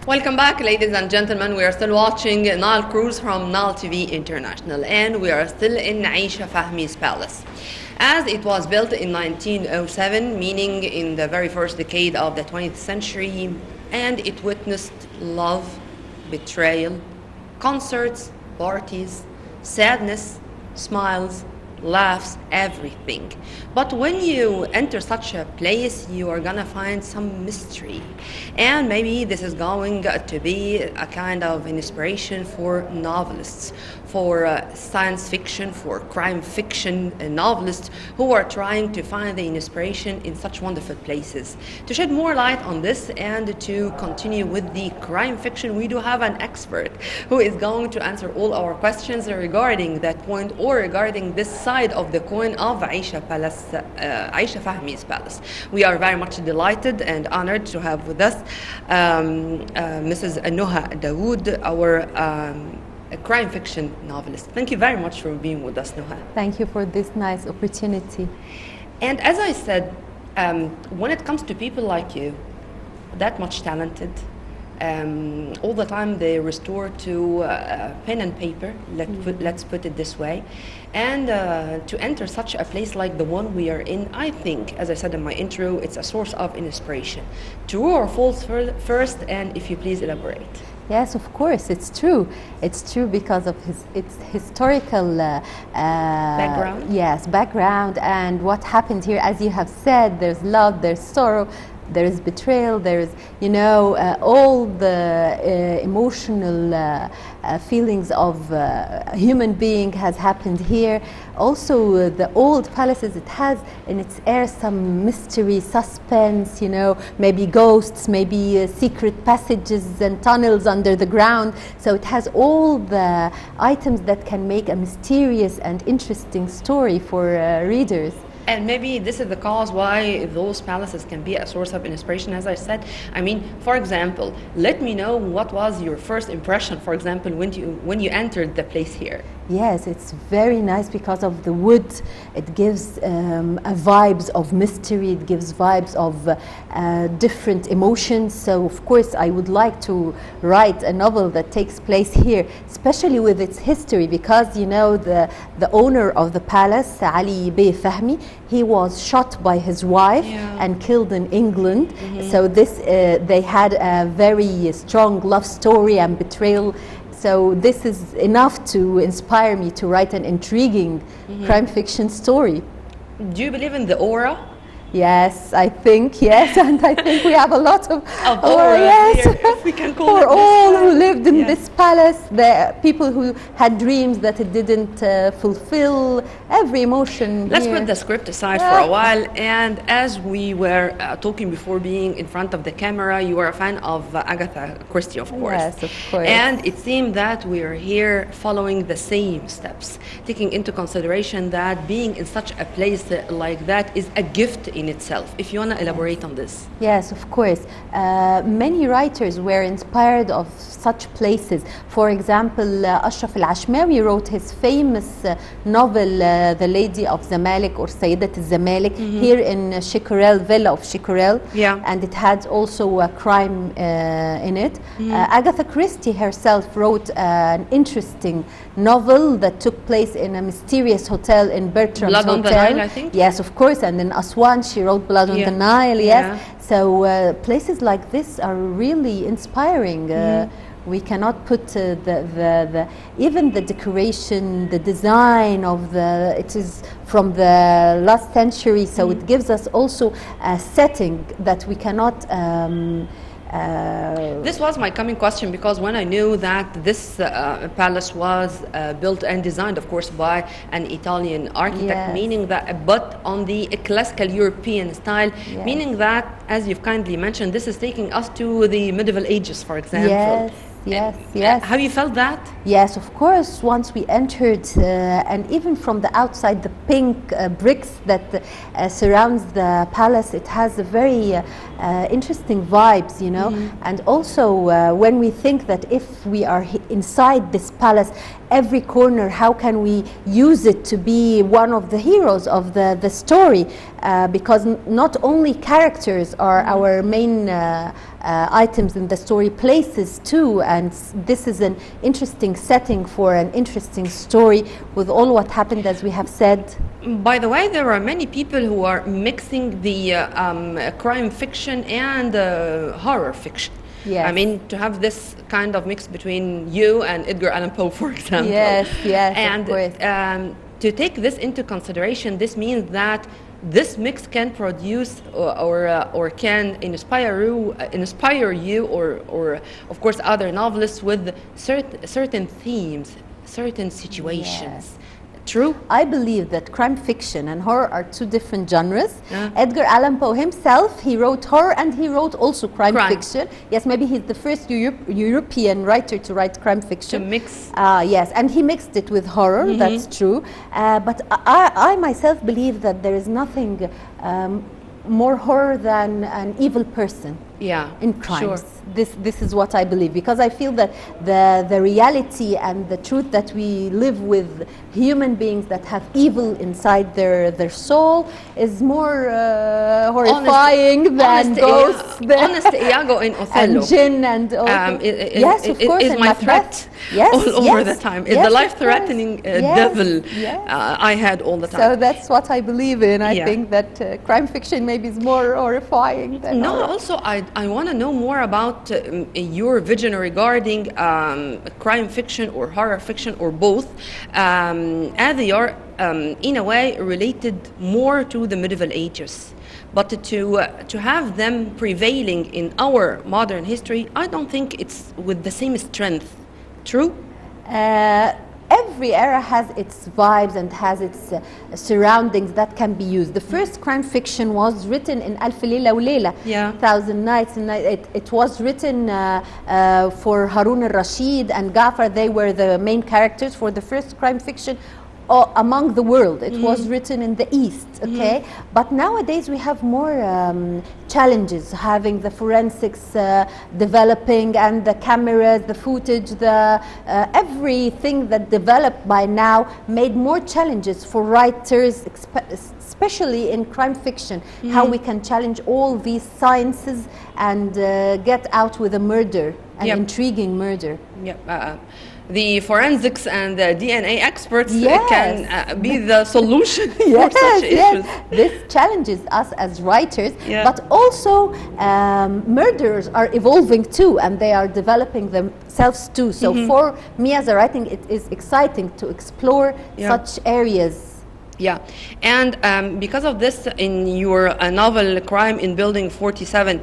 Welcome back, ladies and gentlemen. We are still watching Nile Cruise from Nile TV International, and we are still in Aisha Fahmi's palace. As it was built in 1907, meaning in the very first decade of the 20th century, and it witnessed love, betrayal, concerts, parties, sadness, smiles, laughs, everything. But when you enter such a place, you are gonna find some mystery, and maybe this is going to be a kind of inspiration for novelists, for science fiction, for crime fiction novelists who are trying to find the inspiration in such wonderful places. To shed more light on this and to continue with the crime fiction, we do have an expert who is going to answer all our questions regarding that point or regarding this side of the coin of Aisha Palace, Aisha Fahmi's palace. We are very much delighted and honored to have with us Mrs. Noha Daoud, our a crime fiction novelist. Thank you very much for being with us, Noha. Thank you for this nice opportunity. And as I said, when it comes to people like you, that much talented, all the time they restore to pen and paper, let's put it this way, and to enter such a place like the one we are in, I think, as I said in my intro, it's a source of inspiration. True or false first, and if you please elaborate. Yes, of course, it's true. It's true because of its historical background. Yes, background and what happened here. As you have said, there's love, there's sorrow, there is betrayal, there is, you know, all the emotional feelings of a human being has happened here. Also, the old palaces, it has in its air some mystery, suspense, you know, maybe ghosts, maybe secret passages and tunnels under the ground. So it has all the items that can make a mysterious and interesting story for readers. And maybe this is the cause why those palaces can be a source of inspiration, as I said. I mean, for example, let me know what was your first impression, for example, when you entered the place here. Yes, it's very nice because of the wood. It gives vibes of mystery, it gives vibes of different emotions. So, of course, I would like to write a novel that takes place here, especially with its history, because, you know, the owner of the palace, Ali Bey Fahmi, he was shot by his wife and killed in England. So this, they had a very strong love story and betrayal. So this is enough to inspire me to write an intriguing crime fiction story. Do you believe in the aura? Yes, I think, yes, and I think we have a lot of aura yes, here, if we can call for it all who lived in this palace, the people who had dreams that it didn't fulfill, every emotion. Let's here. put the script aside for a while, and as we were talking before being in front of the camera, you are a fan of Agatha Christie, of course. Yes, of course. And it seemed that we are here following the same steps, taking into consideration that being in such a place like that is a gift in itself. If you want to elaborate on this. Yes, of course. Many writers were inspired of such places. For example, Ashraf al-Ashmawi wrote his famous novel, The Lady of Zamalek or Sayyidat al-Zamalek, here in Shikurel, Villa of Shikurel. Yeah. And it had also a crime in it. Agatha Christie herself wrote an interesting novel that took place in a mysterious hotel in Bertram's Blood on the Nile, I think? Yes, of course. And in Aswan, she wrote Blood on the Nile, yes. So places like this are really inspiring. We cannot put even the decoration, the design of it is from the last century, so it gives us also a setting that we cannot this was my coming question, because when I knew that this palace was built and designed, of course, by an Italian architect, meaning that, but on the classical European style, meaning that, as you've kindly mentioned, this is taking us to the medieval ages, for example. Yes. Have you felt that? Yes, of course. Once we entered, and even from the outside, the pink bricks that surrounds the palace, it has a very interesting vibes, you know. And also, when we think that if we are inside this palace, every corner, how can we use it to be one of the heroes of the story? Because not only characters are our main items in the story, places too, and this is an interesting setting for an interesting story with all what happened, as we have said. By the way, there are many people who are mixing the crime fiction and horror fiction. Yes. I mean, to have this kind of mix between you and Edgar Allan Poe, for example. Yes, yes, and of course. To take this into consideration, this means that this mix can produce or can inspire you, or of course other novelists with certain themes, certain situations. Yes. True? I believe that crime fiction and horror are two different genres. Yeah. Edgar Allan Poe himself, he wrote horror and he wrote also crime fiction. Yes, maybe he's the first European writer to write crime fiction. To mix. Yes, and he mixed it with horror, that's true. But I myself believe that there is nothing more horror than an evil person. Yeah, in crimes. Sure. This is what I believe, because I feel that the reality and the truth that we live with human beings that have evil inside their soul is more horrifying than ghosts. Honestly, Iago in Othello. And jinn and yes, of course, is my threat yes, all over the time. It's the life-threatening devil I had all the time. So that's what I believe in. I think that crime fiction maybe is more horrifying than horror. Also, I want to know more about your vision regarding crime fiction or horror fiction or both, as they are in a way related more to the medieval ages. But to have them prevailing in our modern history, I don't think it's with the same strength. True? Every era has its vibes and has its surroundings that can be used. The first crime fiction was written in Alf Layla wa Layla, Thousand Nights and Nights. It was written for Harun al-Rashid and Gafar. They were the main characters for the first crime fiction among the world. It was written in the East, okay? But nowadays we have more challenges, having the forensics developing and the cameras, the footage, everything that developed by now made more challenges for writers, especially in crime fiction, how we can challenge all these sciences and get out with a murder, an intriguing murder. The forensics and the DNA experts can be the solution for such issues. This challenges us as writers, but also murderers are evolving too, and they are developing themselves too. So for me as a writer, it is exciting to explore such areas. Yeah, and because of this, in your novel Crime in Building 47,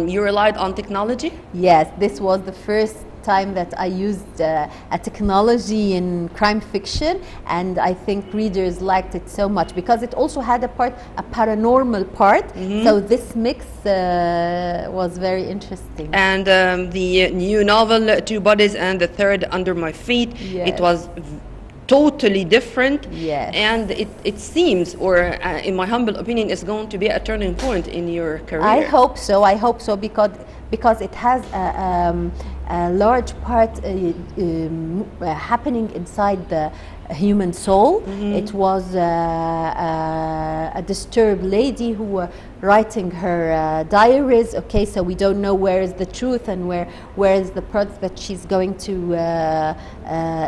you relied on technology? Yes, this was the first time that I used a technology in crime fiction, and I think readers liked it so much because it also had a paranormal part. So this mix was very interesting. And the new novel Two Bodies and the Third Under My Feet, it was totally different, and it seems, or in my humble opinion, is going to be a turning point in your career. I hope so, because it has a large part happening inside the human soul. It was a disturbed lady who were writing her diaries. Okay, so we don't know where is the truth and where is the part that she's going to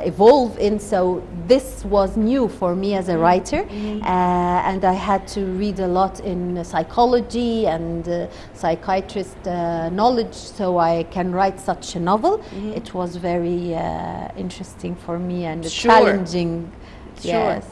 evolve in. So this was new for me as a writer, and I had to read a lot in psychology and psychiatrist knowledge so I can write such a novel. It was very interesting for me and challenging. Yes.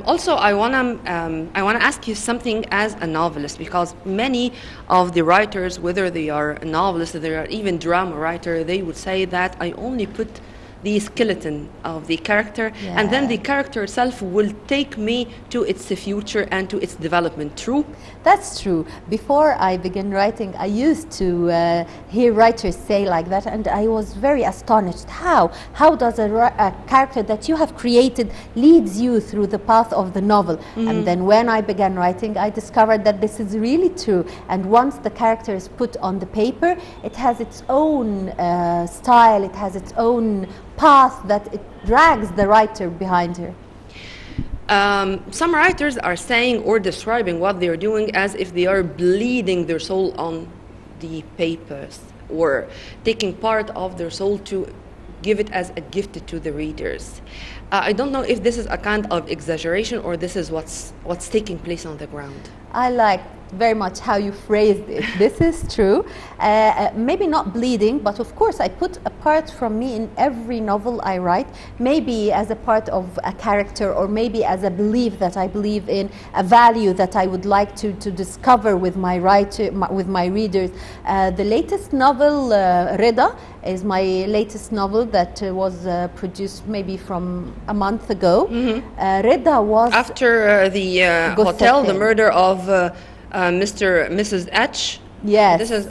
Also, I wanna ask you something as a novelist, because many of the writers, whether they are novelists, they are even drama writer, they would say that I only put the skeleton of the character, and then the character itself will take me to its future and to its development. True? That's true. Before I began writing, I used to hear writers say like that, and I was very astonished. How does a character that you have created leads you through the path of the novel? And then when I began writing, I discovered that this is really true. And once the character is put on the paper, it has its own style, it has its own path that it drags the writer behind her. Some writers are saying or describing what they're doing as if they are bleeding their soul on the papers, or taking part of their soul to give it as a gift to the readers. I don't know if this is a kind of exaggeration or this is what's taking place on the ground. I like very much how you phrased it. This is true. Maybe not bleeding, but of course I put a part from me in every novel I write, maybe as a part of a character, or maybe as a belief that I believe in, a value that I would like to discover with my with my readers. The latest novel, Rida, is my latest novel that was produced maybe from a month ago. Rida was after the hotel, the murder of Mrs. H. Yes, this is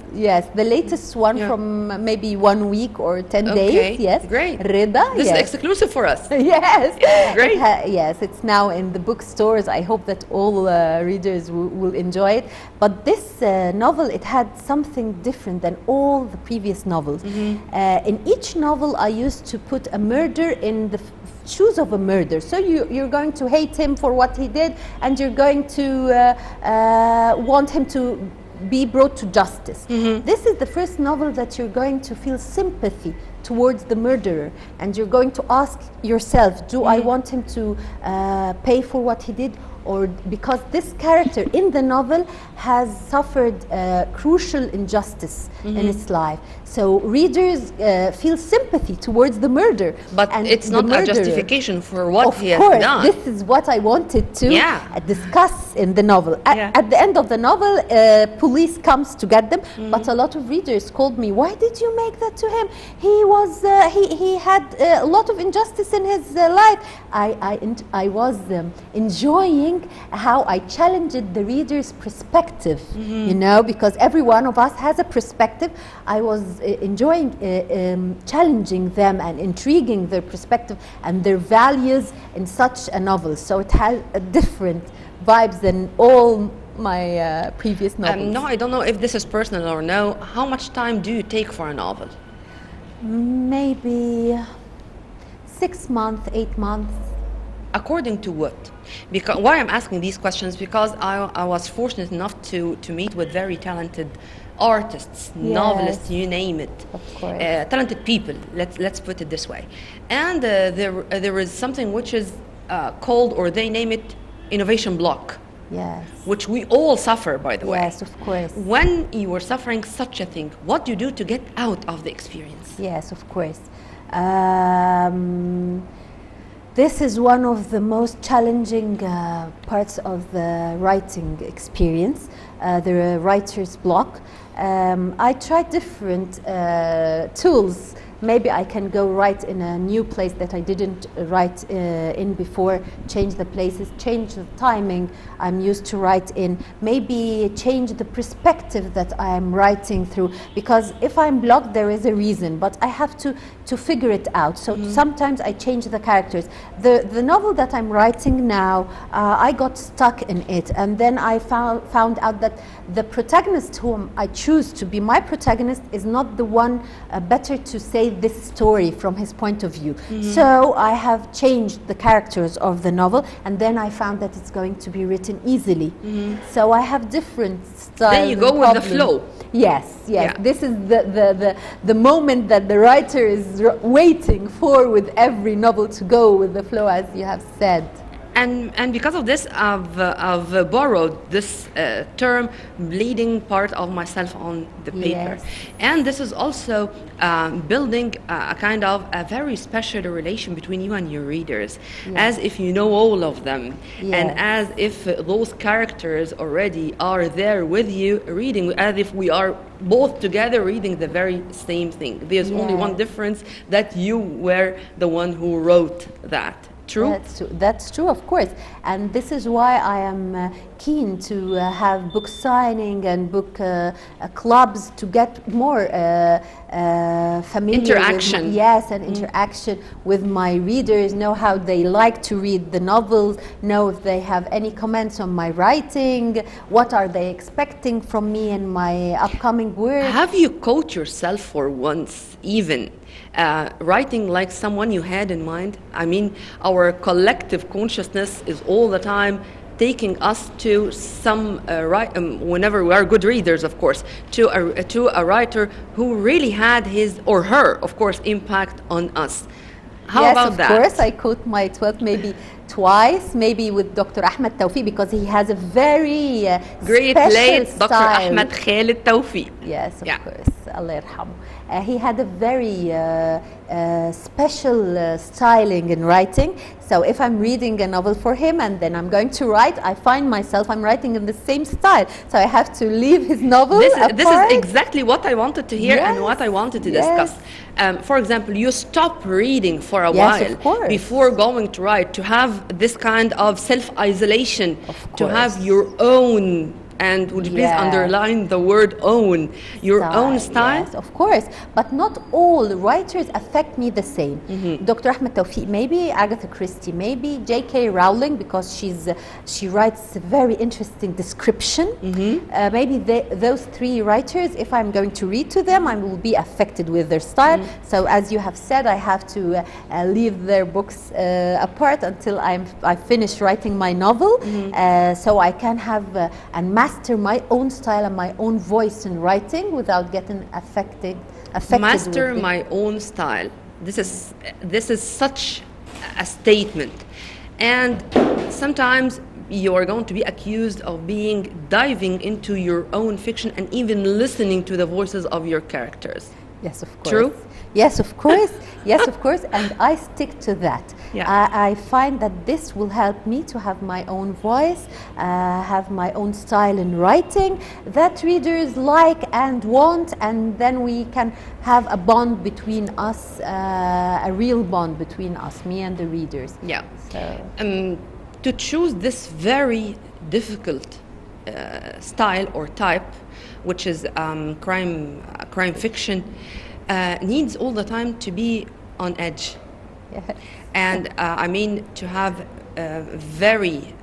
the latest one from maybe 1 week or 10 days. Yes, great. Rida, this is exclusive for us. Yes, great. Yes, it's now in the bookstores. I hope that all readers will enjoy it. But this novel, it had something different than all the previous novels. In each novel, I used to put a murder in the shoes of a murderer. So you're going to hate him for what he did, and you're going to want him to be brought to justice. This is the first novel that you're going to feel sympathy towards the murderer, and you're going to ask yourself, do I want him to pay for what he did? Or because this character in the novel has suffered crucial injustice in his life. So readers feel sympathy towards the murder. But it's not a justification for what he has done. This is what I wanted to discuss in the novel. At the end of the novel, police comes to get them, but a lot of readers called me, why did you make that to him? He had a lot of injustice in his life. I was enjoying how I challenged the reader's perspective, you know, because every one of us has a perspective. I was enjoying challenging them and intriguing their perspective and their values in such a novel. So it has a different vibes than all my previous novels. No, I don't know if this is personal or no. How much time do you take for a novel? Maybe 6 months, 8 months. According to what? Because why I'm asking these questions, because I was fortunate enough to meet with very talented artists, novelists, you name it, of course. Talented people. Let's put it this way. And there is something which is called, or they name it, innovation block. Yes. Which we all suffer, by the way. Yes, of course. When you are suffering such a thing, what do you do to get out of the experience? Yes, of course. This is one of the most challenging parts of the writing experience, the writer's block. I tried different tools. Maybe I can go write in a new place that I didn't write in before, change the places, change the timing I'm used to write in, maybe change the perspective that I'm writing through, because if I'm blocked there is a reason, but I have to figure it out. So sometimes I change the characters. The novel that I'm writing now, I got stuck in it, and then I found out that the protagonist whom I choose to be my protagonist is not the one better to say this story from his point of view. So I have changed the characters of the novel, and then I found that it's going to be written easily. So I have different styles. Then you go with the flow. Yes. This is the moment that the writer is waiting for with every novel, to go with the flow, as you have said. And because of this, I've borrowed this term, bleeding part of myself on the paper. Yes. And this is also building a kind of a very special relation between you and your readers, as if you know all of them, and as if those characters already are there with you reading, as if we are both together reading the very same thing. There's only one difference, that you were the one who wrote that. True? That's true. That's true, of course. And this is why I am keen to have book signing and book clubs to get more familiar interaction. with, yes, and interaction with my readers, know how they like to read the novels, know if they have any comments on my writing, what are they expecting from me in my upcoming work. Have you caught yourself for once even writing like someone you had in mind? I mean, our collective consciousness is all the time taking us to some whenever we are good readers, of course, to a writer who really had his or her, of course, impact on us. How about that? Yes, of course. I quote my 12th maybe twice, maybe with Dr. Ahmed Tawfiq, because he has a very great late Dr. Ahmed Khalid Tawfiq. Yes, of course. Allah yarhamu. He had a very special styling in writing. So if I'm reading a novel for him and then I'm going to write, I find myself I'm writing in the same style. So I have to leave his novel apart. This is exactly what I wanted to hear and what I wanted to discuss. For example, you stop reading for a while before going to write, to have this kind of self-isolation, to have your own, and would you please underline the word own, your own style? Yes, of course. But not all writers affect me the same. Dr. Ahmed Tawfiq, maybe Agatha Christie, maybe J.K. Rowling, because she writes a very interesting description. Maybe those three writers, if I'm going to read to them, I will be affected with their style. So as you have said, I have to leave their books apart until I finish writing my novel, so I can have and master my own style and my own voice in writing without getting affected. Master my own style. This is such a statement, and sometimes you are going to be accused of diving into your own fiction and even listening to the voices of your characters. Yes, of course. True? Yes, of course. Yes, of course. And I stick to that. I find that this will help me to have my own voice, have my own style in writing that readers like and want, and then we can have a bond between us, a real bond between us, me and the readers. Yeah. So. To choose this very difficult style or type, which is crime fiction, needs all the time to be on edge. And I mean, to have a very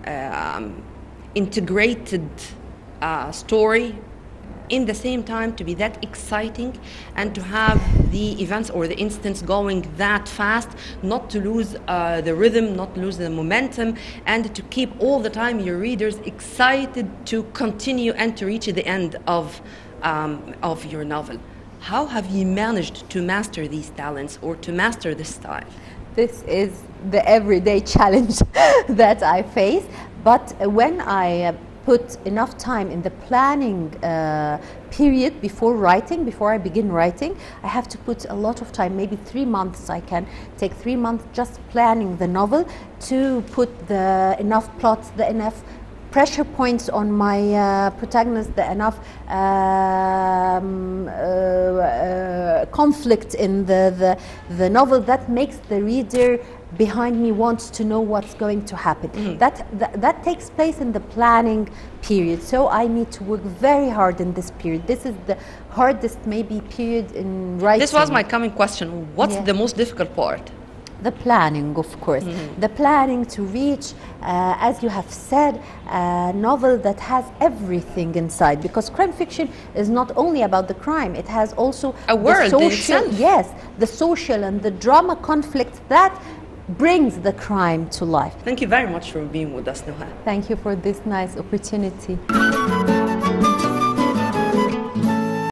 integrated story, in the same time to be that exciting, and to have the events or the instance going that fast, not to lose the rhythm, not to lose the momentum, and to keep all the time your readers excited to continue and to reach the end of your novel. How have you managed to master these talents or to master this style? This is the everyday challenge that I face. But when I put enough time in the planning period before I begin writing, I have to put a lot of time, maybe 3 months. I can take 3 months just planning the novel, to put enough plots, enough pressure points on my protagonist, enough conflict in the novel that makes the reader behind me wants to know what's going to happen. That takes place in the planning period. So I need to work very hard in this period. This is the hardest maybe period in writing. This was my coming question. What's the most difficult part? The planning, of course. The planning to reach, as you have said, a novel that has everything inside. Because crime fiction is not only about the crime, it has also a world in itself. Yes, the social and the drama conflict that brings the crime to life. Thank you very much for being with us, Noha. Thank you for this nice opportunity.